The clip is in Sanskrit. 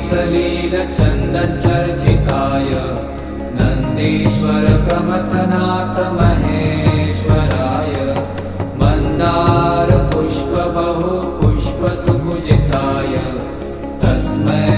सलीलचन्दनचर्चिताय नन्दीश्वर प्रमथनाथ महेश्वराय मन्दार पुष्प बहु पुष्प सुपूजिताय तस्मै